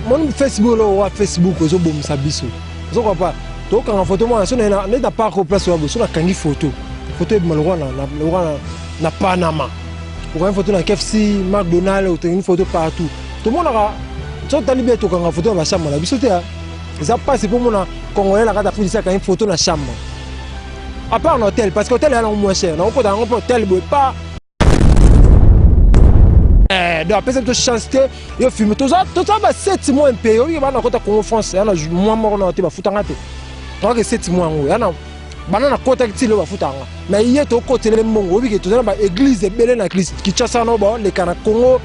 mon Facebook là, Facebook, je bon ça biso. Je crois pas. Donc quand photo moi, on n'a pas au place où on a kangi photo. Photo de malheureux na Panama. Ou une photo na KFC, McDonald's, ou une photo partout. Tout le monde a. Tu as libéré tout quand photo dans chambre là. Biso te. Ça passe pour mon Congolais là quand tu fais ça quand une photo dans chambre. À part un hôtel, parce que l'hôtel est moins cher. On peut dans un hôtel, pas. De après cette chance, il filme tout ça, 7 mois un pays. Il va dans côté Congo France, il y a moi mort dans le foot en raté. Donc 7 mois il y a banana côté qui le foot en. Mais il y a tout côté le Mongo, oui que tout ça église belle na église qui chasse no ba les Kana Congo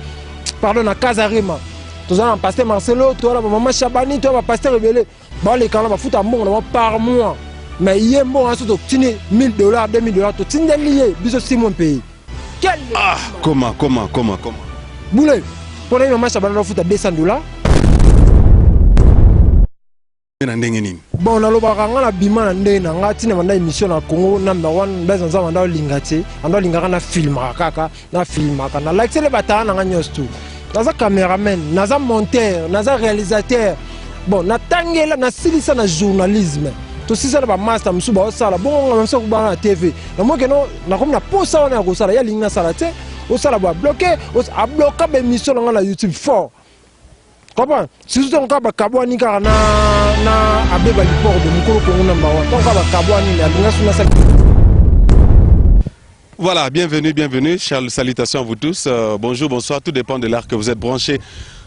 pardon na Kazarima. Tout ça pasteur Marcelo, toi là maman Chabani, toi pasteur rebelle. Ba les Kana ba foot en Mongo par mois. Mais il y a bon surtout tini $1000, $2000 tout tini lié biso 6 mois pays. Quel comment Boulé, pour les mamans, ça va nous foutre $200. Bon, on a le baran la bima ndé na ngati na manda émission na Congo number 1 besoin za manda lingati, ando lingaka na film kaka, na film kaka. Na like le bata na nganyos tout. Naza caméraman, naza monteur, naza réalisateur. Bon, na tangela na silisa na journalisme. To sisa na ba master msuba osala. Bon, on mso kubana na TV. Na moi que non, na comme na posa on a ko sala ya linga sala te. Au salaba bloqué, a bloqué l'émission dans la YouTube fort. Comment? Si vous avez un kabouani car na abeba liport de Mukolo Congo number 1. Donc kabouani la linga sur Voilà, bienvenue, chers salutations à vous tous. Bonjour, bonsoir, tout dépend de l'heure que vous êtes branchés.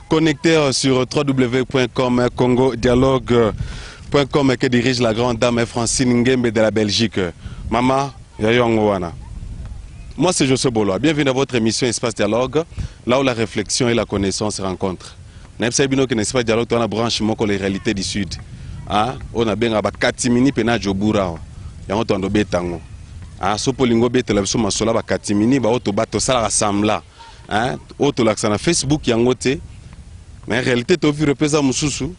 Connectés sur www.com congodialogue.com que dirige la grande dame Francine Ngembe de la Belgique. Maman, Yayo Ngwana. Moi, c'est José Boloa. Bienvenue dans votre émission Espace Dialogue, là où la réflexion et la connaissance se rencontrent. Nous avons un espace dialogue, on a branchement sur les réalités du Sud. On a bien 4 minutes pour nous Jobura. Il y a un temps de bétango. Si vous avez un télévision, vous avez 4 minutes, vous avez un rassemblage. Vous avez un Facebook, mais en réalité, vous avez représenté Moussoussou.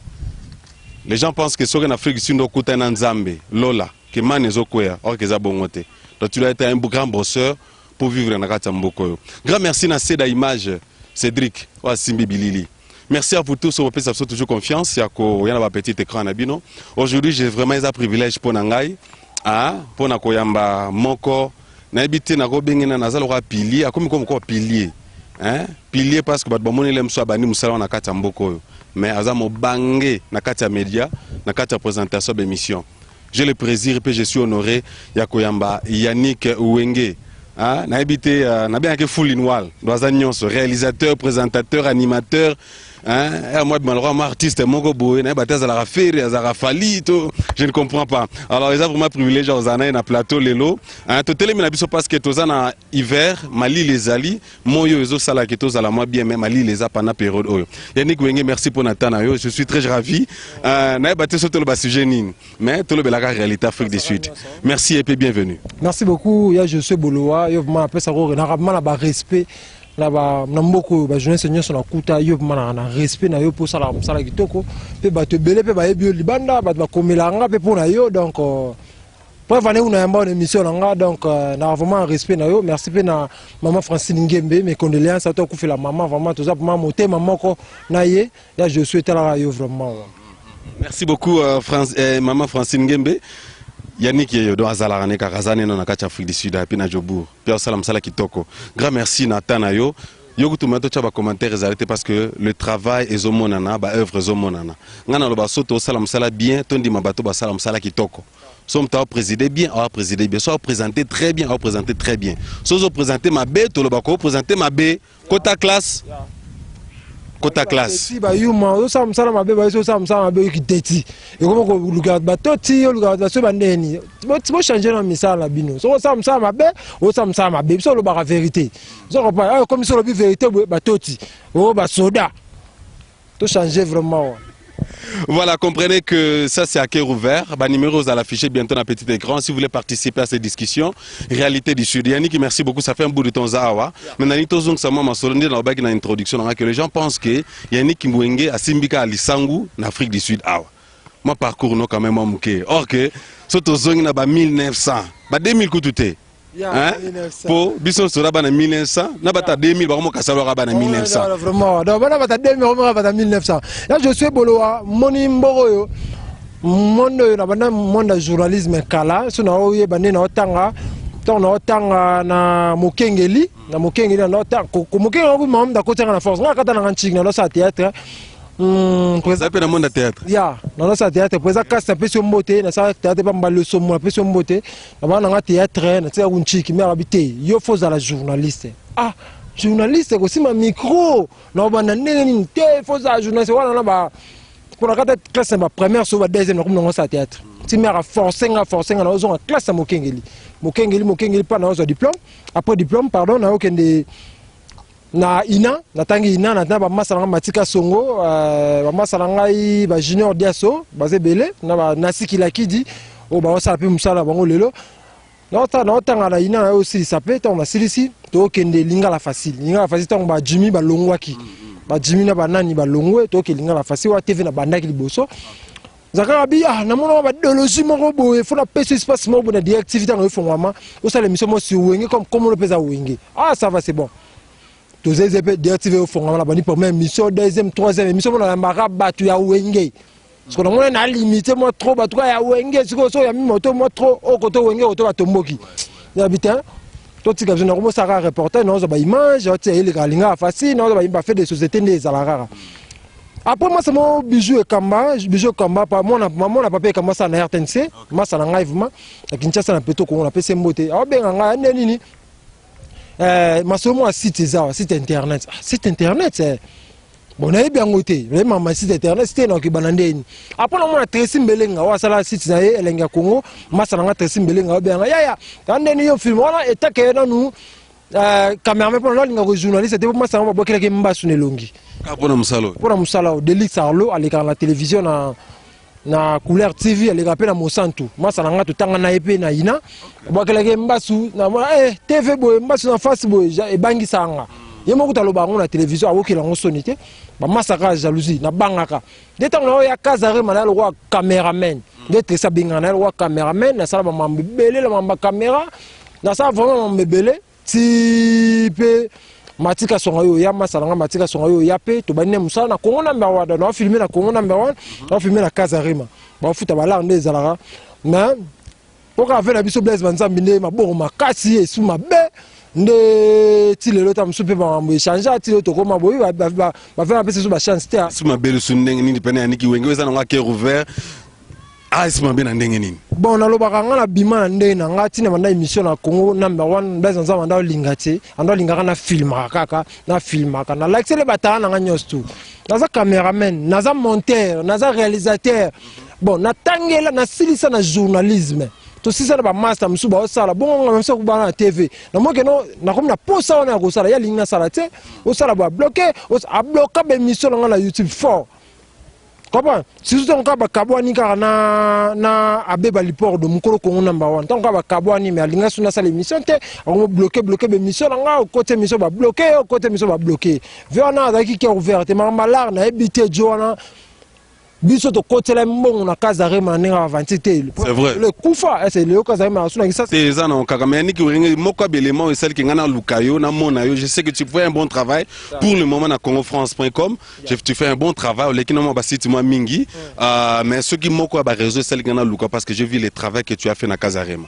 Les gens pensent que si on a Afrique du Sud, on a un Nzambe, Lola, que man est Zokoya, or que ça bongote. Donc tu dois être un grand bosseur pour vivre dans la Mboko. Grand merci à Seda Image, Cédric, ou Simbi Bilili. Merci à vous tous, on peut avoir toujours confiance. Il y a un petit écran à Bino. Aujourd'hui, j'ai vraiment un privilège pour Nangai, pour Nakoyamba, Moko, Naibité, Nagobengena, Nazalora pilier, comme pilier. Pilier parce que Badbamon est l'emso abani Moussala na Katia Mboko. Mais Azamo bangé na Katia Média, na Katia présentation d'émission. J'ai le plaisir et je suis honoré Yakoyamba Yannick Ouenge. N'a habité, n'a bien que Foulinwal, réalisateur, présentateur, animateur. Moi, malheureusement, artiste, mon boy, je ne comprends pas. Alors, ils ont vraiment privilégié aux années, na plateau, Lelo. Tout le monde parce que tous en hiver, Mali les ali, Moyo, les autres salles qui tous à la moi bien, même Mali les a pendant période. Yannick Wenge, merci pour Nathan. Je suis très ravi. N'a battu sur tout le sujet, mais tout le la réalité Afrique du Sud. Merci et puis bienvenue. Merci beaucoup. Je suis Boloa. Je vous appelle ça, on respect. Là-bas, beaucoup de jeunes seigneurs sont à yo na respect na yo pour ça la sala kitoko pe ba te belé pe ba ebio libanda ba komelanga pe pour na yo donc pour venir on a une émission là donc na vraiment un respect na yo merci pe na maman Francine Ngembe mes condoléances à toi qui fait la maman vraiment tout ça pour monter maman ko na ye là je souhaite là yo vraiment. Merci beaucoup maman Francine Ngembe. Yannick Yeyodo Azalarane Karazane non akacha Afrique du Sud apina Jobour. Pierre Salam Sala Kitoko. Grand merci Nathan Ayo. Yogo tu m'as touché commentaire réalité parce que le travail est au monana, ba œuvre est au monana. Ngana lo ba soto Salam Sala bien, tondi mabato ba Salam Sala Kitoko. Somme ta présider bien, a présider bien, soit présenter très bien, a présenter très bien. Soit présenter ma bé, to lo ba ko présenter ma bé, quota classe. Kota classe. Si ba yuma o sam sala mabe ba so sam sala mabe ki teti. E comme ko luga ba toti o luga ba so ba ndeni. Bo changer na misala bino. So sam sala mabe o sam sala mabe so lo ba la vérité. So ko pa comme so lo bi vérité ba toti. O ba soda. To changer vraiment. Voilà, comprenez que ça c'est à cœur ouvert. Numéro à l'afficher bientôt dans un petit écran. Si vous voulez participer à ces discussions, réalité du Sud. Yannick, merci beaucoup. Ça fait un bout de temps Zawa. Maintenant, dans l'introduction, que les gens pensent que Yannick Mwenge a Simbika à Lissangu, en Afrique du Sud. Moi, parcours, non, quand même, or que, surtout zone, 1900, 2000 coups tout est. hein po biso sura bana 1900 na bata 2000 ba ko kasalo bana 1900 vraiment donc bana bata 2000 ba bata 1900 là je suis boloa moni mboro yo monde na bana monde journalisme kala so na oye bande na otanga na mokengeli na otanga ko mokengeli ko mam da ko tanga na force nga kata na nchiki na sa théâtre ça peut dans monde théâtre ya na sa théâtre président kasa peso mbote na sa théâtre ba mbalo somo peso mbote na bana nga théâtre na tsa nchiki mais habité yo faut la journaliste journaliste ko sima micro na bana nini te faut la journaliste wana na ba pour la classe ma première sur la deuxième na comme sa théâtre ti mère forcer na ozon classe mokengeli pas na ozo diplôme après diplôme pardon na okende na ina na tangi ina na ba masala matika songo ba masala ngai ba junior diaso basé belé na ba nasiki lakidi o ba osala pe musala bango lelo na otanga na ina aussi sapé to na silisi to okende lingala facile to ba Jimmy ba longwaki ba Jimmy na ba nani ba longwe to okende lingala facile wa TV na bandaki liboso Zakara bi na mona ba idéologie moko boye faut na pese espace moko na activité na fongwama osala émission mo si wenge comme le pesa wenge ça va c'est bon tous les épées d'activer au fond la bani première émission deuxième troisième émission na mara batu ya wenge parce que on a limité moi trop batu ya wenge siko so ya moto moi trop au côté wenge auto batomboki ya bitin to tika je na ko sara reporter na ba image o tie ile kalinga facile na ba fait des sociétés des alarara. Après moi c'est mon bijou et kamba pas moi na papier kamba ça na RTNC moi ça na live ma Kinshasa na peto ko on appelle sembote a benga nga nini masomo a site internet c'est bon na bien ngoté vraiment ma site internet c'était na ki banandeni après na mona Tracy Mbelenga wa sala site na elenga Congo masa na Tracy Mbelenga benga ya ndeni yo film wana etake na nu cameraman pour la journaliste c'était pour moi ça va bokela ke mbasu ne longi pour musala Delix Arlo à la télévision na couleur TV elle rappelle na Monsanto moi ça nga tanga na epé na ina bokela ke mbasu na TV boy mbasu na face boy e bangi sanga yemo kutaloba ngo na télévision awokela ngo sonité ba masaka jalousie na bangaka détant na ya Kazare manal roi cameraman d'être ça bingana roi cameraman na sala ba mambele la mamba caméra na ça vraiment mambele ti pe matika songayo ya masalanga matika songayo ya pe to banne musala na Congo number 1 na filmer na Congo number 1 na filmer na Kazarima ba futa bala nde zalara na poka fait na biso Blaise Banzambi nde mabongo makasi esu mabe nde ti lelo ta msupe ba mo échanger ti to koma boyi ba faire un peu sur ba chance te esu mabe le sundeng ni pene aniki wenge weza na cœur ouvert esu mabe na ndenge nini bon na lobaka nga na bima nde na nga tina banda émission na Congo number 1 Blaise Banzambi anda lingati anda lingaka na filma kaka na like le bata na nga nyostu naza cameraman naza monteur naza réalisateur bon na tangela na silisa na journalisme to sisa na ba master msuba osala bongo même so kubana na TV na moke no na comme na posa ona ko sala ya linga sala te osala ba bloquer a bloquer ba émission na YouTube 4 comment si tout on ka ba kabwani ka na abeba liport de mukolo Congo number 1 tant ka ba kabwani mais linga suna sala émission te on bloquer ba émission nga côté émission ba bloquer côté émission ba bloquer veona za ki ouvert te malar na ebité joana biso to kotela mbongo na Kazarima na avantité c'est vrai le kufa c'est le Kazarima suna ça c'est ça non kakameni ki wenge moko belement et celle qui ngana lukayo na mona yo je sais que tu fais un bon travail pour le moment na congofrance.com tu fais un bon travail le kinoma ba site moi mingi mais ceux qui moko ba réseau celle qui ngana luka parce que j'ai vu le travail que tu as fait na Kazarima.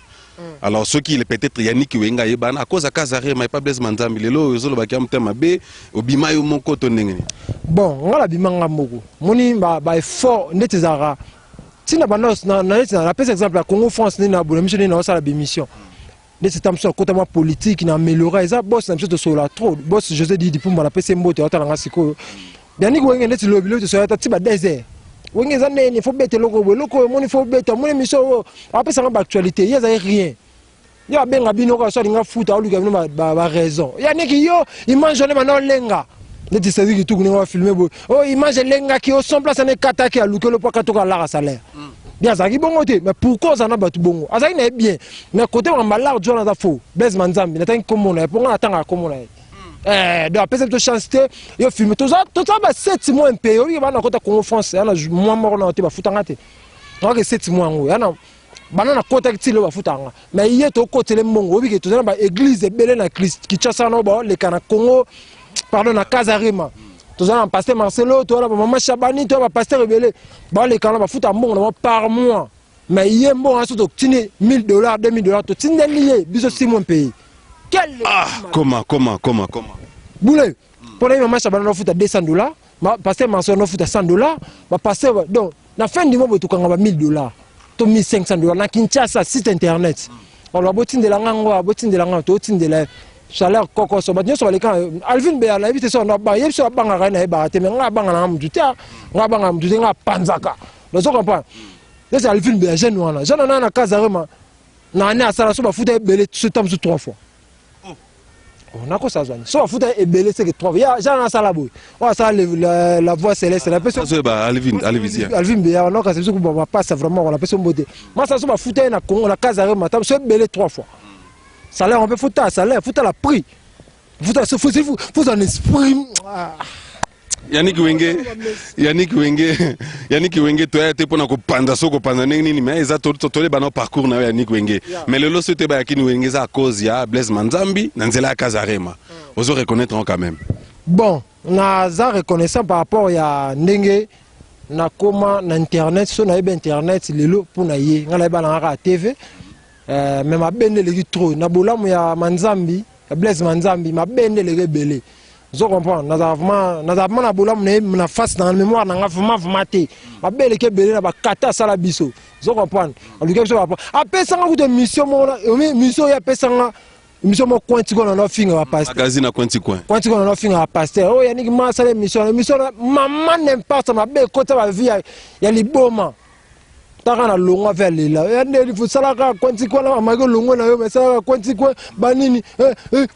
Alors ceux qui peut-être Yannick Wenga yebana à cause de Kazarima pas Blaise Banzambi lelo zolo ba kiam tema be obima yo moko to ndengeni bon ngala bimanga moko moni ba effort netezara tina banos na la par exemple la Congo France ni na mission ni na sala bémission de cette ambition côté politique na améliorer ça boss na mission sur la trop boss José Didi pour la PC mbote otala ngasiko Yannick Wenga ndeti lobilo to so ta tiba désert Wenga zane il faut bête loko moni faut bête moni mission après ça ba actualité il y a rien ya benga bino ka so linga futa oluka bino ba raison Yannick yo image ne mano lenga ndeti sezi ki tuku nga filmer bo image lenga ki au son place na kata ki aluka le poka to ka la salaire bien ça ki bongo te mais pourquoi ça na batu bongo azaki na bien mais côté on malard John za faux Blaise Banzambi na tanki komo na pour nga atanga komo na de apesa to chance te yo filmer to ça ba 7 mois MP yo ba na kota Congo France ya na mois mort na te ba futanga te donc 7 mois ngo ya na banana kota kitile ba futanga mais yé to côté le mbongo obi ke to na ba église belé na Kinshasa no ba le kana Congo pardon na Kazarima to na pasteur Marcelo to na ba maman Chabani to ba pasteur belé ba le kana ba futa mbongo na par mois mais yé mbongo aso to tini $1000 $2000 to tinde lié biso Simon pays quel comment boule pour les maman Chabani no futa $200 pasteur Marcelo no futa $100 ba pasteur donc na fin du mois to kanga ba $1000 to $1500 na Kinshasa site internet on va botinde la ngango botinde la ngango to tinde la salaire koko so batnyo so baleka Alvin Beya na ebite so na ba yebso banga ga na ba te me nga banga na mduta nga banga mduta nga panzaka lozo comprendre c'est Alvin Beya jeune wana jeune na Kazarima na ane asala so ba futa ebele so tam so 3 fois on a quoi ça so ba futa ebele c'est que 3 fois ya jeune na sala boy on ça la voix céleste la personne ça ba Alvin Beya on a ka c'est ko ba passe vraiment on la personne beauté moi ça so ba futa na Congo na Kazarima tam so ebele 3 fois salaire on peut foutre salaire foutre la prix foutre faut un esprit Yannick Wenge toi était pour na ko panda soko panda nini mais eza to le bano parcours na Yannick Wenge mais le loso te ba yakini Wenge za cause ya Blaise Manzambi na nzela ya Kazarima ozo reconnaître quand même bon na za reconnaissant par rapport ya ndenge na koma na internet so na internet lelo pour na ye ngala ba na TV mais ma bende legi trop na bolamu ya Manzambi ya Blaise Manzambi ma bende legi belé zo comprendre na vraiment na bolamu na face dans la mémoire na vraiment te ma bende ke belé na ba kata sala biso zo comprendre on lui quelque chose apesa nga ku mission mission ya pesa nga mission mo kwenti ko na finga wa pasteur magazine kwenti ko na finga wa pasteur oh Yannick ma sala mission maman n'importe ma be kota ba vie ya liboma takana longo vers là il faut ça la quanti quoi la mago longo na yo mais ça quanti quoi banini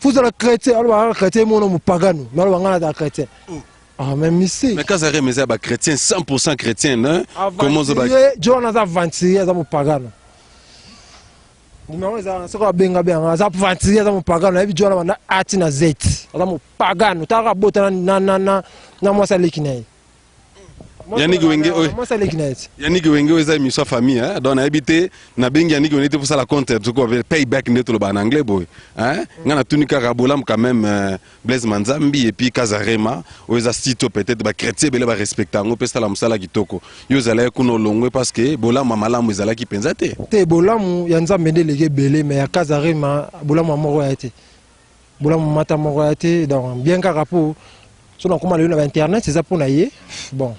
faut ça la chrétien alors chrétien mon pagano mais alors ngana da chrétien ah même ici mais Kazarima mais ba chrétien 100% chrétien hein comment ça va John za 26 za mo pagano numéro za ça ko benga za 26 za mo pagano et John na ati na z za mo pagano taka bota na moi ça likinai Yannick Wenge eza émission famille hein donc na habité na bengi Yannick Wenge pour ça la compte tout quoi payback neto le en anglais boy hein ngana tunika rabolam quand même Blaise Manzambi et puis Kazarima oza sito peut-être ba chrétien bele ba respecter ngo pesa la musala kitoko yo zala kuno longwe parce que bolam malamu ezala ki penza te bolam ya Nzambe ndele belé mais ya Kazarima bolam moko ya te bolam mata moko ya te donc bien ka rapport so na koma le na internet c'est ça pour na ye bon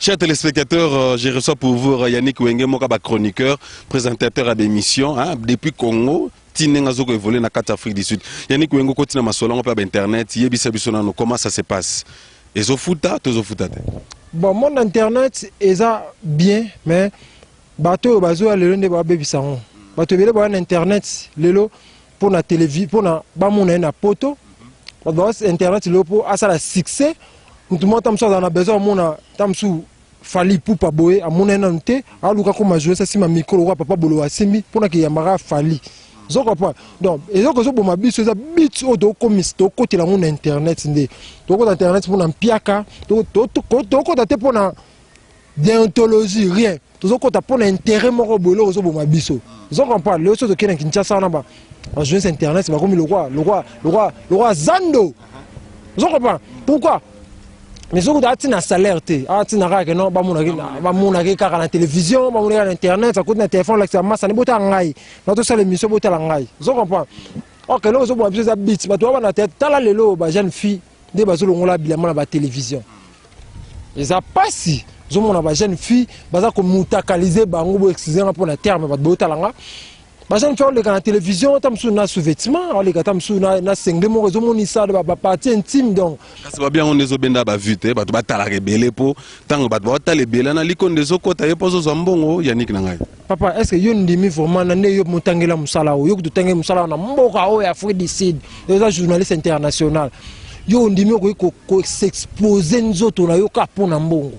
chers téléspectateurs, je reçois pour vous Yannick Wenge, mon chroniqueur, présentateur à l'émission, hein, depuis Congo. Tinenga zoko évolué na carte Afrique du Sud. Yannick Wenge continue ma solon par internet, yebisa bisonano comment ça se passe. Ezofuta, tozofuta. Bon, mon internet est bien, mais bateau bazo le londe ba bebisango. Bateau bele ba internet lelo pour la télévision, pour na ba mona na poto. Internet le pour à ça la succès. Tout le monde on a besoin mona tamsu fali pour pas boyer à mon enanté à luka comme jouer ça si ma micro papa bolo asimi pour na ki yamara fali zo comprend donc et donc zo ma biso ça bit au do comme sto côté la mon internet ndé to ko internet pour na piaka to ko daté pour na déontologie rien to zo ko ta pour na intérêt moko bolo zo ma biso zo comprend le so to kena Kinshasa na ba en jouer internet c'est pas comme le roi Zando zo comprend pourquoi. Mais ce que tu as salaire, tu as la télévision, internet, ça coûte un téléphone, ça ne peut pas aller. Notre seule émission, c'est la je comprends. Ok, là, on a besoin de bits, mais tu as la tête, tu as la jeune fille, des bases la télévision. Et ça passe. Je suis jeune fille, comme mutakalisé, pour le terme, bah j'en fais la télévision, tam sous na sous-vêtements, les gars tam sous na cinglé mon réseau mon issa de partie intime donc. Ça va bien on les obenda ba vite, ba ta la rebelle pour tant ba ta les belle na likon des okota yepo zo mbongo Yannick nangai. Papa, est-ce que yon ndimi vraiment na ne yo mutangela musala o yo kutange musala na mboka o ya Afrique du Sud. Les journalistes international. Yo ndimi ko s'exposer nzoto na yo ka pona mbongo.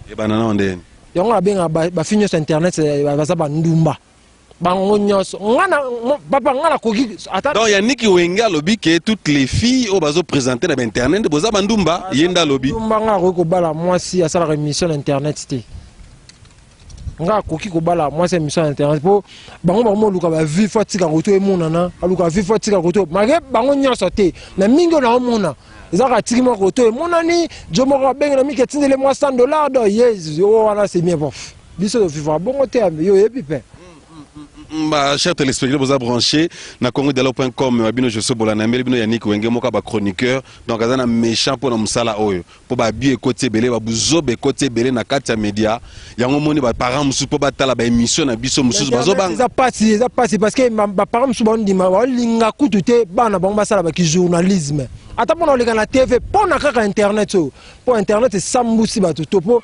E banana ondeni. Yo nga benga ba finyo sur internet ba za ba ndumba. Donc Yannick Wenge lobby que toutes les filles au bazo présenter dans internet boza bandumba yenda lobby. Ndumba nga ko bala moi si à ça la émission internet té. nga koki ko bala moi c'est mission internet po bango bango luka ba vie faut tika koto e monana aluka vie faut tika koto mage bango nyoso te mais mingo na mona ezaka tiki mo koto e monani jomo ka benga na miki tindele moi $100 do yes o wana c'est bien bof biso vivre bongo te yo yebi pe. Chers téléspectateurs, vous avez branché na congodialogue.com babino Joseph Bola na mbeli bino Yannick Wenge moka ba chroniqueur donc azana méchant pour na musala oyo po ba bi côté belé ba buzobe côté belé na kati ya média yango moni ba parents musu po ba tala ba émission na biso musu bazo bang ça passe parce que ba parents musu ba ndima ba linga kututé bana bango basala ba ki journalisme ata pona oleka na TV pona kaka internet so po internet sambusi ba to po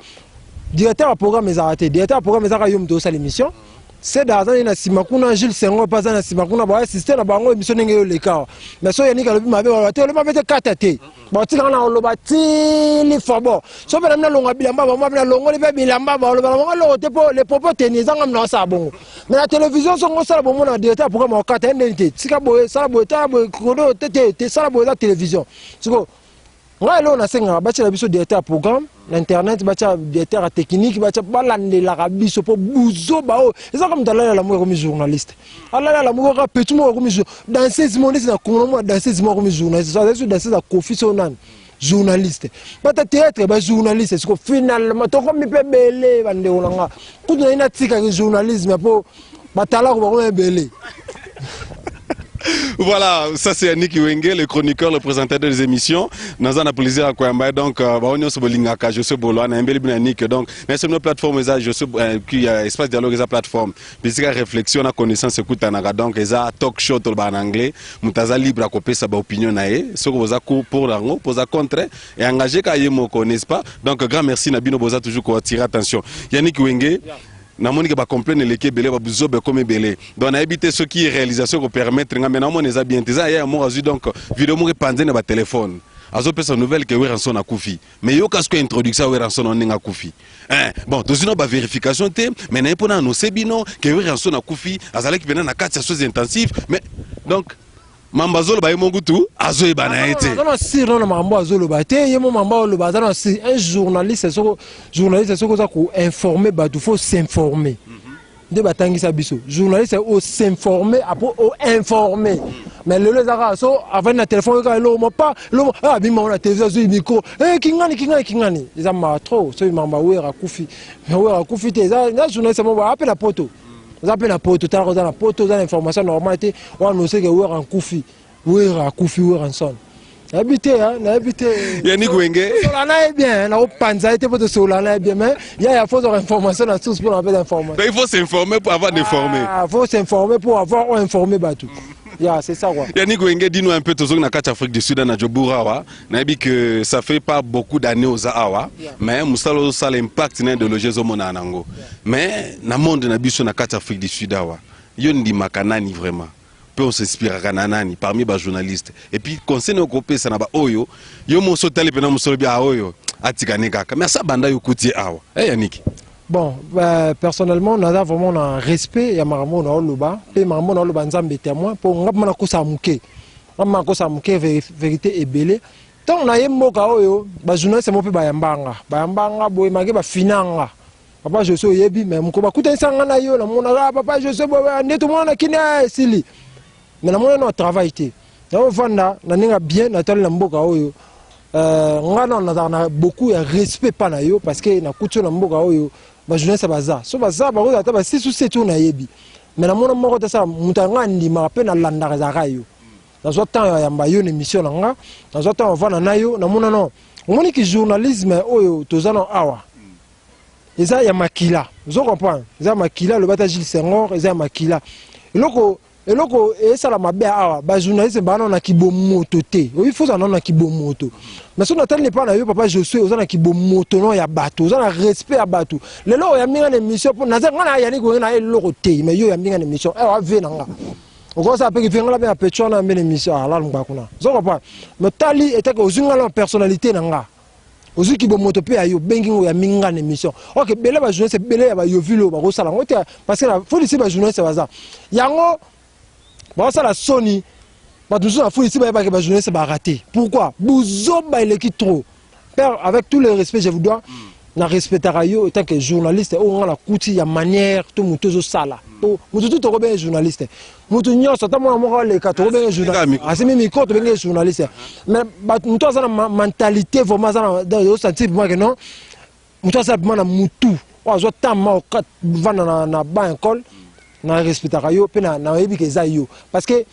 directeur programme les arrêté directeur programme les arrêté yom do sa l'émission. C'est dans un simakuna Jules Senghor pas un simakuna ba système na bango émission ngeo le cas mais so Yannick alobi mabe ba te le mabe te katete ba tika na lo ba ti li fobo so be na longa bilamba ba ma na longo le be bilamba ba lo ba lo te po les propos tenir zanga na sa bongo mais la télévision so ngo sala bo mona directeur programme o kata ndente tika boye sala boye ta boye kodo te sala boye la télévision siko ouais là on a 5 ans bâti la biso directeur programme l'internet bâti directeur technique bâti balande la biso pour bouzo bao c'est ça comme dans la moi comme journaliste ala la moi ka petit moi comme dans ces mondes na comme moi dans ces mois comme journaliste ça c'est dans ces coffee sonan journaliste bata théâtre ba journaliste c'est que finalement to comme pe belé bande olanga tout na ina tika journalisme pour batala ko ba belé. Voilà, ça c'est Yannick Wenge, le chroniqueur, le présentateur des émissions. Nous avons plaisir à quoi donc on est sur Bolingaka, je suis Bolo, on a un bel Yannick donc nous sommes une plateforme je suis qui espace dialogue esa plateforme. Puisque réflexion, na connaissance écoute anaga donc esa talk show tout en anglais, mutaza libre à copier sa opinion nae, ce que vous a pour l'argent, pour contre et engagé kaye moko n'est-ce pas? Donc grand merci Nabino Boza toujours qu'on attire attention. Yannick Wenge na moni ke ba complaine leke belé ba buzobe comme belé donc na éviter ce qui est réalisation ko permettre nga mais na moni za bien teza ya mo azu donc vidéo mo repandé na ba téléphone azo pesa nouvelle que we ranson na kufi mais yo kasko introduction we ranson on nga kufi bon tozino ba vérification te mais na epona no sebino que we ranson na kufi azalaki pena na 4 choses intensives mais donc Mambazolo ba yemongutu azo ebana été non si non mambo azolo ba te yemo mambo lo ba non si un journaliste c'est ça ko informer ba il faut s'informer de batangisa biso journaliste au s'informer après au informer mais le zara so avant na téléphone ka lo mo pas lo ah bi mo na télévision zo micro kingani ils ont trop so mamba wera kufi mais wera kufi te za journaliste mo ba appelle la poto vous appelez la poto ta la poto za information normalité on nous sait que wera kufi wera son habité hein habité Yannick Wenge solana est bien na opanza était pour solana est bien mais il y a fausse information à tous pour avoir d'information il faut s'informer pour avoir d'informer faut s'informer pour avoir informé batou. Yeah, c'est ça quoi. Yannick Wenge, dis-nous un peu toujours na carte Afrique du Sud na Joburawa. Na dit que ça fait pas beaucoup d'années aux Awa, mais musalo ça l'impact na de loger au mona nango. Mais na monde na biso na carte Afrique du Sud awa. Yo ndi makanani vraiment. Peu on s'inspire kananani parmi les journalistes. Et puis conseil au copé ça na ba oyo, yo mo sotali pena mo solobi a oyo atikane kaka. Mais ça banda yo kuti awa. Yannick. Bon, personnellement, on a vraiment un respect et maramo na oloba, et maramo na oloba nzambe témoin pour ngapana ko samuke. Ngapana ko samuke vérité est belé. Tant on a yemoka oyo, ba journaliste mo pe ba yambanga boy mage ba finanga. Papa je suis yebi mais mko ba kuta sanga na yo na mona papa je suis neto mona kina sili. Mais na mona no travail té. Na vanda na ninga bien na tala mboka oyo. On a beaucoup de respect pa na yo parce que na kutu na mboka oyo ba journaliste baza so baza ba ko ta 6 ou 7 na yebi mais na mona moko ta sa mutanga ndima pe na landa za kayo na zo temps ya mba yo émission nga na zo temps vana na yo na mona non moni ki journalisme oyo tozana awa eza ya makila zo comprendre eza makila le bata Jules Senghor eza makila eloko esala mabe awa ba journaliste bana na kibomoto te il faut ça na kibomoto mais so na tali pas na yo papa je suis ozana kibomoto no ya bato ozana respect ya bato lelo ya minga na émission pour na ngana ya ni ko na eloko te mais yo ya minga na émission wa ve na nga oko sa pe ki fengala be apetcho na mbele émission ala ngba kuna zo pas mais tali était que ozunga la personnalité na nga ozu kibomoto pe ayo bengi ya minga na émission OK bele ba journaliste bele ya ba yo vilo ba ko sala ngote parce que faut ici ba journaliste baza yango bon ça la Sony bah toujours la foule ici bah que journaliste c'est raté pourquoi Bouzoba il est qui trop père avec tout le respect je vous dois na respectera yo tant que journaliste on a la kuti ya manière to mutozo sala to mututu to bien journaliste mutu nyoso ta mo mo le ka to bien journaliste asimi micro to bien journaliste mais mutu za na mentalité vraiment za na sentir moi que non mutu za na mutu wa zo tamma o kat vana na ba école na respectera yo pe na yebi ke za yo parce que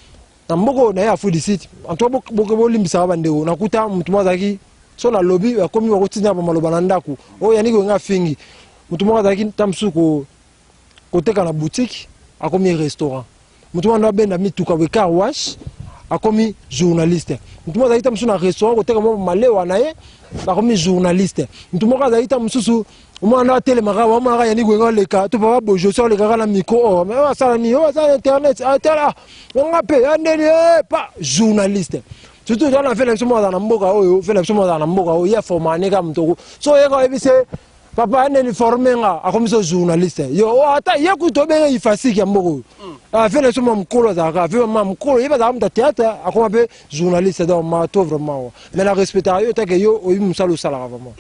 na mboko na ya food site en toi boko limbisa ba ndeo na kuta mutu mwazaki so na lobby akomi wa kotina ba maloba na ndaku o yani ko nga fingi mutu mwaka zaki tamsu ko teka na boutique akomi restaurant mutu mwaka benda mituka we car wash akomi journaliste mutu mwaka zaki tamsu na restaurant ko teka mo malewa na ye akomi journaliste mutu mwaka zaki tamsu umwana telemaka wa mwana yani ko nga leka to papa bojo so leka na micro o mais ça ni o ça internet atela nga pe andeli pas journaliste surtout dans la fait dans mboka oyo fait dans mboka oyo ya formane ka mtoko so yeko ebise papa ane ni formé nga akomiso journaliste yo ata yeku to be ifasiki ya mboko a fait le mkolo za ka fait mkolo yeba za mta théâtre akoma be journaliste dans ma to vraiment mais la respecter yo ta ke yo oyi musalo sala vraiment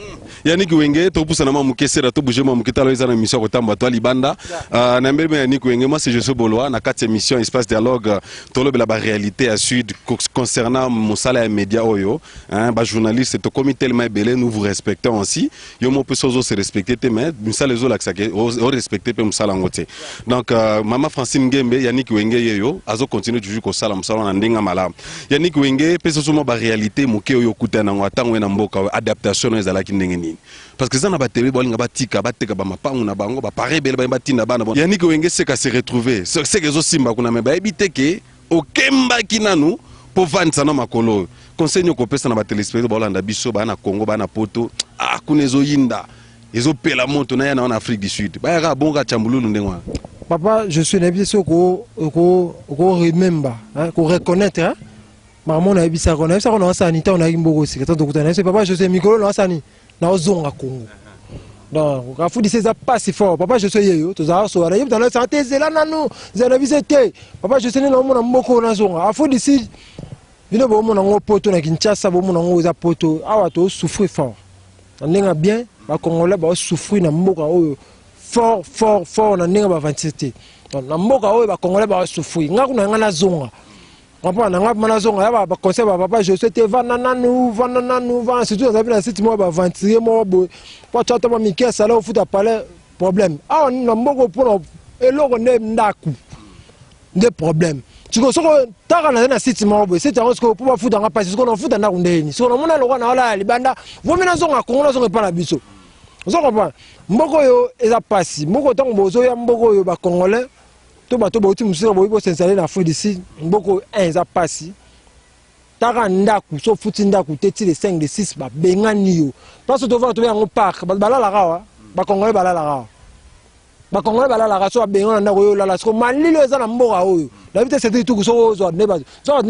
Yannick Wenge to pousa na mukesera to bouger mukitalo eza na émission ko tamba to libanda na mbele Yannick Wenge moi c'est Joseph Bolois na 4 émissions espace dialogue to lobela ba réalité à sud concernant musala et média oyo hein ba journaliste to comme tellement belé nous vous respectons aussi yo mo peut sozo se respecter te mais musala zo la o respecter pe musala ngote donc maman Francine Ngembe Yannick Wenge yeyo azo continue toujours ko sala musala na ndinga malamu Yannick Wenge pe sozo mo ba réalité moke oyo kutana ngwatango na mboka adaptation ezala kindenge nini parce que ça na ba télé bolinga batika bateka ba mapangu na bango ba pare bele ba tinda bana bon Yannick Wenge c'est qu'à se retrouver c'est que zo simba kuna me ba ebiteke okemba kinanu pour vendre na makolo conseil nyoko pesa na ba téléspectateurs ba Holanda biso ba na Congo ba na poto kunezo yinda ezo pela moto na ya na Afrique du Sud ba ya bonga chambululu ndengwa papa je suis nabiso ko remember hein ko reconnaître hein maman na ebisa ko na ça na sanité on a imboko si kato kutana c'est papa je sais mikolo na sani na ozonga Congo donc ka fudi c'est pas si fort papa je sais yo to za so ara yibta na santé zela nanu zela visite papa je sais na mo na mboko na zonga afudi si bino bo mo na ngopoto na Kinshasa bo mo na ngoza poto awa to souffrir fort ndinga bien ba Congolais ba souffrir na mboka oyo fort na ndinga ba vantité donc na mboka oyo ba Congolais ba souffrir nga kuna nga na zonga papa na nga mana zonga ya ba conseil ba papa je souhaite vanananu surtout dans la site moi ba ventiler moi bo pa chata ba mikia sala au futa parler problème ah na mboka pour eloko ne ndaku des problèmes tu ko soko taka na site moi bo c'est parce que pour ba futa nga passer soko na futa na kundeni soko na mona lokwa na wala libanda vomi na zonga Kongo na zonga pa na biso soko pa mboko yo eza pasi mboko tango bozo ya mboko yo ba Congolais to bato bauti musika boibo s'installer na Afrique d'ici mboko eza pasi taka ndaku so futi ndaku teti les 5 de 6 ba bengani yo parce to va to yango park ba balala rawa ba Congolais balala rawa ba Congolais balala rawa so bengana ndako yo lala so malilo eza na mboka oyo la vite c'est tout so zo ne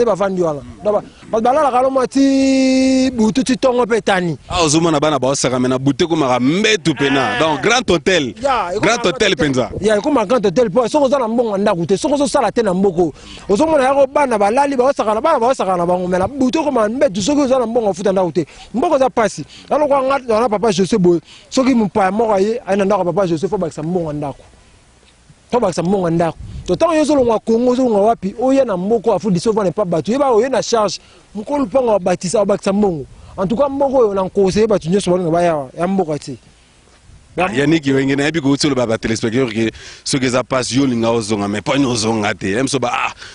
ba vandi wana ba balala rawa mati butu ti tongo petani ozuma na bana ba saka mena butu ko maka mbetu pena donc grand hôtel penza ya ko ma grand hôtel po so zo na mbongo ndako te so sala te na mboko ozo mona yako bana balali ba saka na bango mena butu ko ma mbetu so zo na mbongo futa ndako te mboko za pasi alors ko ngata na papa je sais boy so ki mpa moko ye ana ndako papa je sais fo ba sa mbongo ndako to ba sa mbongo ndako to tango yo zolongwa Congo zolongwa wapi oye na mboko afudi so va ne pas battu yeba oye na charge mukolo panga batisa bakisa mbongo en tout cas mboko yo na conseiller battu nyoso balinga baya ya mboko ti Yannick Wenge na ebi ko tsolo ba téléspectateurs que ce que ça passe yo linga ozonga mais pas nyozonga te emso ba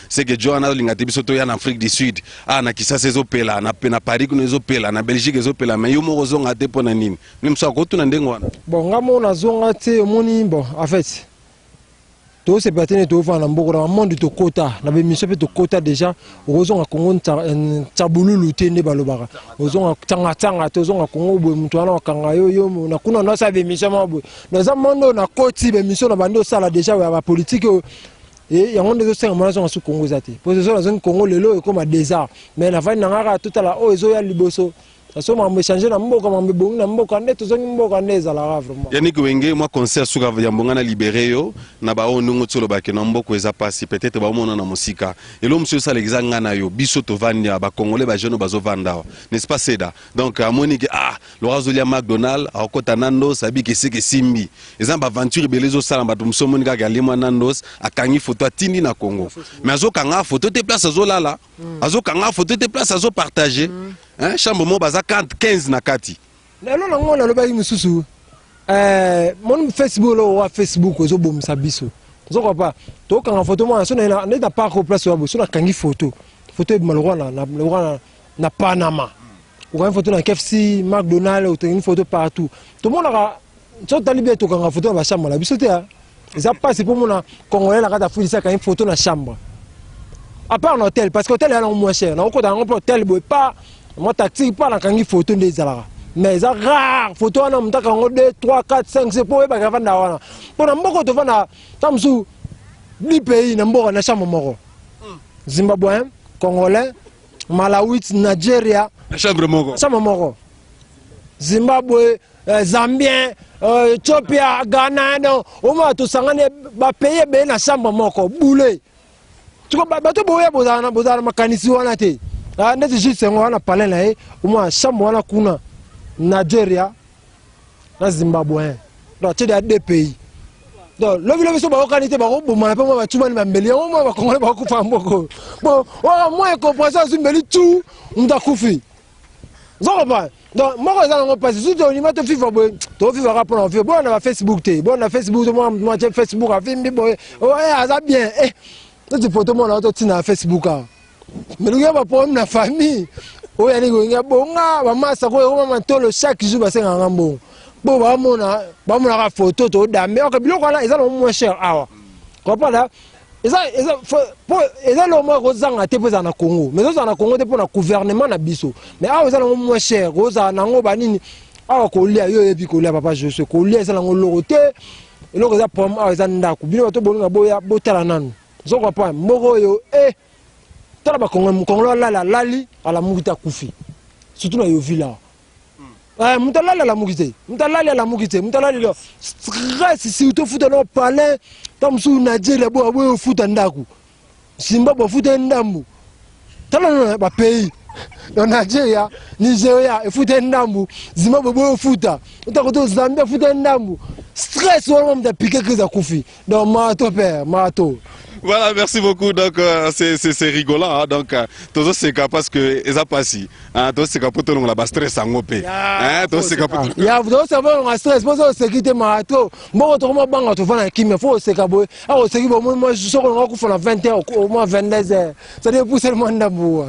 c'est que Johanna linga te biso to ya na Afrique du Sud na Kisasa ezopela na Paris kuno ezopela na Belgique ezopela mais yo mo ozonga te pona nini nimso ko tuna ndengo wana bon ngamo na zonga te moni bon en fait to se patene to fa na mboko na monde to kota na be mission pe to kota déjà ozonga Congo tabululu te ne balobaka ozonga tanga to ozonga Congo bo mutu wana kanga yo na kuna na sa be mission ma bo na za mondo na koti be mission na bando sala déjà ya ba politique et ya monde zo senga mona zonga su Congo zate position na zonga Congo lelo e comme désert mais na va na ngaka tout à la o ezo ya liboso Aso mambo changer na mboka mambo bongi na mboka nde tozongi mboka nde ezalaka vraiment. Yannick Wenge moi conseil suka ya mbonga libéré yo na ba onungo tsolo ba ke na mboko eza pasi peut-être ba mona na musika. Elo monsieur ça l'exanga na yo biso to vania ba congolais ba jeune bazo vanda. N'est-ce pas seda? Donc à moni que Lorazolia McDonald a kota Nandos sabi ke seke simbi. Ezamba aventure belezo sala ba tumso moni ka galima Nandos akangi photo atindi na Congo. Mais azo kanga photo te place azo lala. Azo kanga photo te place azo partager. Hein, chambre mo baza 15 na kati. Lelo na ngona lo ba mususu. Mon Facebook lo wa Facebook ozo bomisa biso. Zoko pa. To kanga photo mo so na na pas ko place wa so na kangi photo. Photo e malorwana na Panama. Ou une photo na KFC, McDonald's, ou une photo partout. Tout le monde a so talibé to kanga photo na chambre la biso te. Ça passe pour mon congolais la ka fouiller ça quand une photo na chambre. À part un hôtel parce que l'hôtel est moins cher. Na ko dans un hôtel pas moi taxi pas la kangi photo des zala mais ça rare photo na mtaka ngo 2 3 4 5 c'est pour ba vanda wana pona mboko to vana tamsu 10 pays na mboko na chambre moko Zimbabwe Congolais Malawi Nigeria chambre moko Zimbabwe Zambien Ethiopia Ghana no o ma to sangane ba pays be na chambre moko boule tu ko ba to boye bozana makanisi wana te. N'est juste on a parlé là au moins chambre wana kuna Nigeria na Zimbabwe donc tu as deux pays donc le so ba okanité ba ko boma pe ba tuma ni mbeli o mo ba kongole ba ku fa mboko bon o moi compréhension zimbeli tout ndakufi zoko ba donc moko za ngo passe surtout au niveau de FIFA bo to FIFA rapport en FIFA bon na Facebook te bon na Facebook moi Facebook a vimbi bo o ça bien cette photo moi na to tina Facebook a mais nous avons pas na famille o ya ni go nga bonga ba masa ko o mama tolo chaque jour ba senga ngambo bo ba mona ka photo to da mais o biloko là ils ont moins cher awa comprends là ils ont le moins rozanga te pour na Congo mais za na Congo te pour na gouvernement na biso mais awa ils ont moins cher roza na ngo ba nini awa ko lia yo ebi ko lia papa je sais ko lia ça na ngo lorote eloko za pom awa za ndako bino to bolinga boya botala nanu zo comprends moko yo tala ba Congolais la lali ala mugita kufi surtout na yo villa mutala la mugite mutala la mugite mutala lo stress si to futa no palais tamsu Nigeria bo abo futa ndaku Zimbabwe futa ndambu tala ba pays no Nigeria Nigeria futa ndambu Zimbabwe bo futa utakoto Zambia futa ndambu stress wala mta piquer que za kufi donc mato père mato. Voilà, merci beaucoup. Donc, c'est rigolant. Hein? Donc, tous c'est capable parce que ils ont passé. Tous c'est capable de la stress en OP. Tous c'est capable. Il y a vous savez on stress parce que sécurité mato. Moi to mo banga to fana qui me faut c'est capable. Ah c'est qui moi je sors on ko 20h au moins 22h. Ça dit pousser le monde d'abou.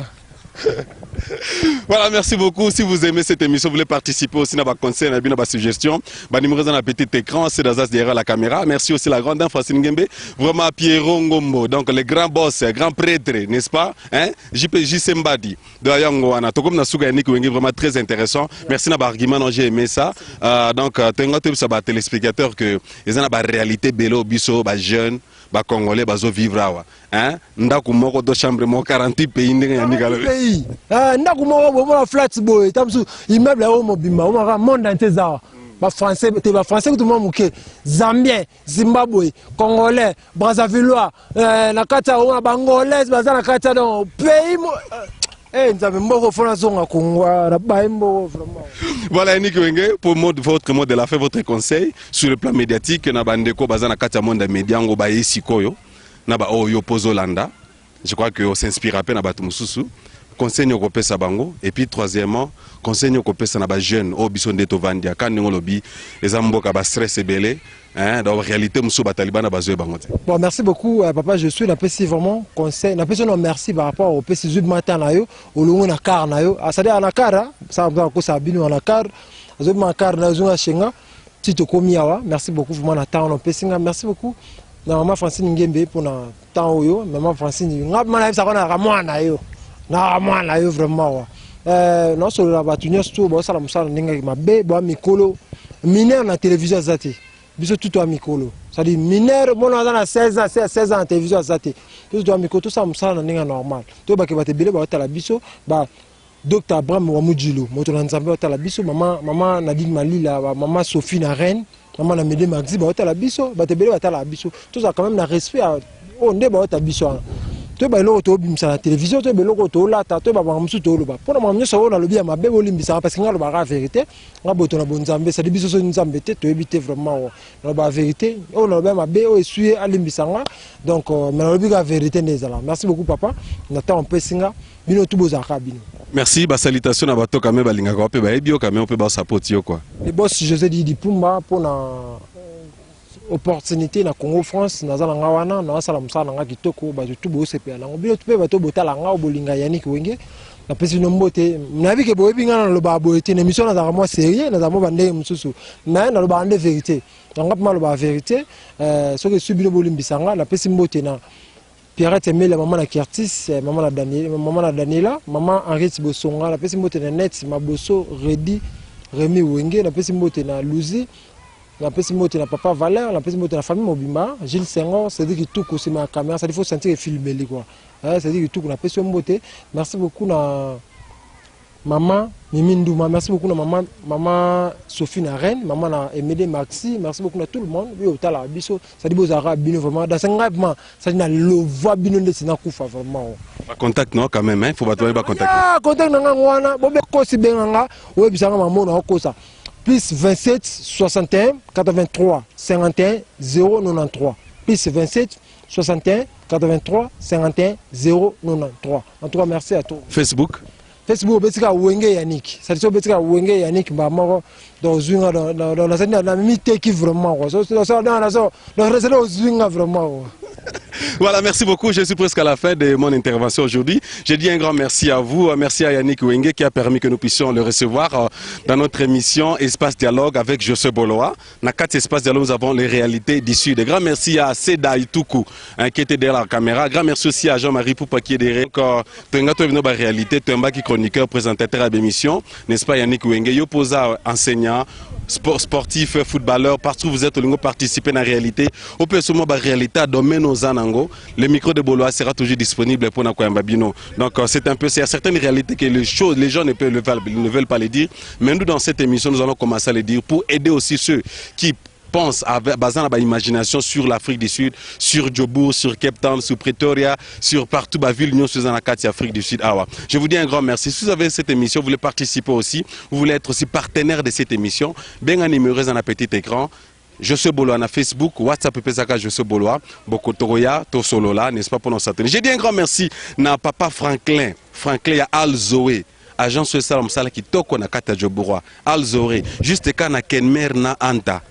Voilà, merci beaucoup. Si vous aimez cette émission, vous voulez participer aussi à ma conseil, à ma suggestion, bah numéro dans un petit écran, c'est dans derrière la caméra. Merci aussi la grande dame Francine Ngembe, vraiment Pierrot Ngombo, donc les grands boss, grands prêtres, n'est-ce pas? Hein? JC Mbadi de Ayangwana. Tout comme Nasuga Yannick Wenge, vraiment très intéressant. Merci d'avoir argument, j'ai aimé ça. Donc, tengote ça ba téléspectateurs que ils ont la réalité bélo biso ba jeune. Ba Congolais bazo vivre awa hein ndaku moko do chambre mo 40 pays ndenge ya nikalo pays ndaku moko bo mo flat boy tamsu immeuble o mobima o maka monde entier za ba français tout le monde muke Zambien Zimbabwe Congolais Brazzavillois na kata o ba Angolais baza na kata dans pays voilà Yannick Wenge pour votre mot de la fin, votre conseil sur le plan médiatique na bandeko bazana kata monde média ngo ba yesikoyo na ba oyo pozolanda. Je crois que on s'inspire à peine à batu mususu. Conseil nyoko pesa bango et puis troisièmement conseil nyoko pesa na ba jeune o biso ndeto vandia kan ngolobi ezamboka ba stress ebele. Hein, dans la réalité, monsieur Bataliban a besoin de bon, merci beaucoup, papa. Je suis la PC vraiment conseil. La PC non merci par rapport au PC du matin là yo, au long na car na yo. Ça dit na car, ça va ko ça binu na car. Zo ma car na zo shenga. Tito komiawa. Merci beaucoup vraiment na temps on PC. Merci beaucoup. Na maman Francine Ngembe pour na temps yo, maman Francine. Ngap mana ça kona ramwa na yo. Na ramwa na yo vraiment wa. Non sur la batunya tout bo ça la musala ninga mabe bo mikolo mineur na télévision zati. Biso tout à mikolo ça dit mineur mon a 16 ans en télévision zati tout à mikolo tout ça musala na ninga normal to ba ke ba te bele ba ta la biso ba Dr Abraham Wamudjilo moto na nzambe otala biso mama Nadine Malila mama Sophie na Reine mama na Mede Maxi ba otala biso batebele batala biso tout ça quand même na respect on nde ba otala biso to ba loko to bimisa na télévision to ba loko to lata to ba bamusu to loba pona mamnyo so na lobi ya mabe olimbisa parce que ngalo ba vérité ngaboto na bonzambe ça biso so nzambe te to ebite vraiment na ba vérité on na lobi mabe o essuyer alimbisa nga donc mais na lobi la vérité ndezala merci beaucoup papa nata on peut singa bino tout bozaka bino. Merci, bah salutation à bato kamé balinga ko pe ba ebio kamé on peut ba sapoti yo quoi. Le boss José Didi Pumba pour na opportunité na Congo France na zala ngawana na sala musala nga kitoko ba tout bo sepe na bino tout pe bato botala nga obolinga Yannick Wenge na pesi no mbote na bi ke bo ebinga na lo ba bo ete na mission na za moi sérieux na za mo bande mususu na lo ba ande vérité nga pa lo ba vérité ce que subino bolimbisanga na pesi mbote na Pierrette Emile, maman la Curtis, maman la Daniela, maman Henriette Bosonga, la personne qui est net, ma bosso, Rémi Wenge, la personne qui est Louzi, la personne qui est papa Valère, la personne qui est la famille Mobimba, Gilles Senghor, c'est-à-dire que tout c'est ma caméra, ça il faut sentir filmer quoi. C'est-à-dire que tout la personne beauté. Merci beaucoup na maman Mimi Ndouma, merci beaucoup na maman Sophie na Reine, maman na Emede Maxi, merci beaucoup à tout le monde. Oui, au tala biso, ça dit beaux arabes bino vraiment dans un rêvement, ça dit na le voix bino de sina kufa vraiment. Contact non quand même hein, faut pas toi pas contact. Ah, contact na ngwana, bo be ko si benga, oui bisanga maman na ko ça. Plus 27 61 83 51 093. Plus 27 61 83 51 093. En tout cas merci à tous. Facebook Facebook betika Wenge Yannick ça dit betika Wenge Yannick ba moko dans zunga dans la scène na mité qui vraiment quoi ça dans zunga vraiment. Voilà, merci beaucoup. Je suis presque à la fin de mon intervention aujourd'hui. Je dis un grand merci à vous. Merci à Yannick Wenge qui a permis que nous puissions le recevoir dans notre émission Espace Dialogue avec José Boloa. Dans 4 Espaces Dialogue, nous avons les réalités du Sud. Grand merci à Seda Itoukou qui était derrière la caméra. Grand merci aussi à Jean-Marie Poupa qui est derrière. Tengato Vino ba réalité, Temba qui chroniqueur, présentateur à l'émission. N'est-ce pas Yannick Wenge? Yo posa enseignant. Sportif, footballeur, partout où vous êtes, vous participez à la réalité. Au plus souvent, la réalité, domaine aux Anango, le micro de Boloa sera toujours disponible pour Nakoyambabino. Donc, c'est un peu, il y a certaines réalités que les gens ne veulent pas les dire. Mais nous, dans cette émission, nous allons commencer à les dire pour aider aussi ceux qui pense basant la imagination sur l'Afrique du Sud, sur Djobourg, sur Cape Town, sur Pretoria, sur partout la ville, nous sommes en Afrique du Sud. Je vous dis un grand merci. Si vous avez cette émission, vous voulez participer aussi, vous voulez être aussi partenaire de cette émission, bien un numéro dans un petit écran. José Boloa na Facebook, WhatsApp Pesaka José Boloa, Bokotoroya, Tosolola, n'est-ce pas pour nous soutenir. J'ai dit un grand merci à papa Franklin ya Al Zoé. Agence Salam Sala qui toko na kata Djobourg. Al Zoé, juste quand na Kenmer na Anta.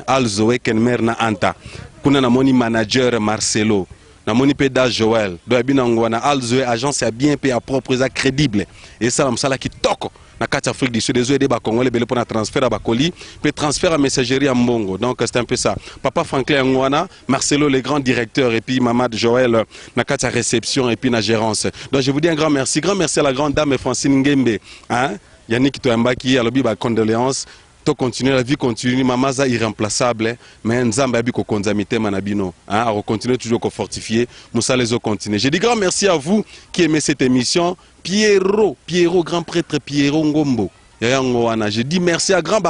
Al Zoé Kenmer na Anta. Kuna na moni manager Marcelo. Na moni peda Joël. Do abinangwana Al Zoé agence a bien payé à propre et crédible. Et Salam Sala qui toko. Na kati Afrique du Sud, les aider ba Congolais belé pour na transfert à Bakoli, puis transfert à messagerie à Mbongo. Donc c'est un peu ça. Papa Franklin Ngwana, Marcelo le grand directeur et puis Mamad Joël na kati réception et puis na gérance. Donc je vous dis un grand merci à la grande dame Francine Ngembe, hein? Yannick Toamba qui a lobby ba condoléances. To continuer la vie continue maman za irremplaçable mais nzamba abi ko konzamite manabino hein à continuer toujours ko fortifier Moussa les autres continuer. Je dis grand merci à vous qui aimez cette émission. Pierrot grand prêtre Pierrot Ngombo je dis merci à grand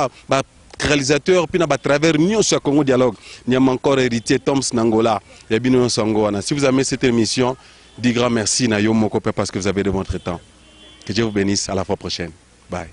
réalisateur puis na ba travers Nyon sur Congo Dialogue n'y a encore héritier Toms Nangola ya bino sangoana. Si vous aimez cette émission, dis grand merci na yo moko parce que vous avez de votre temps. Que Dieu vous bénisse, à la fois prochaine. Bye.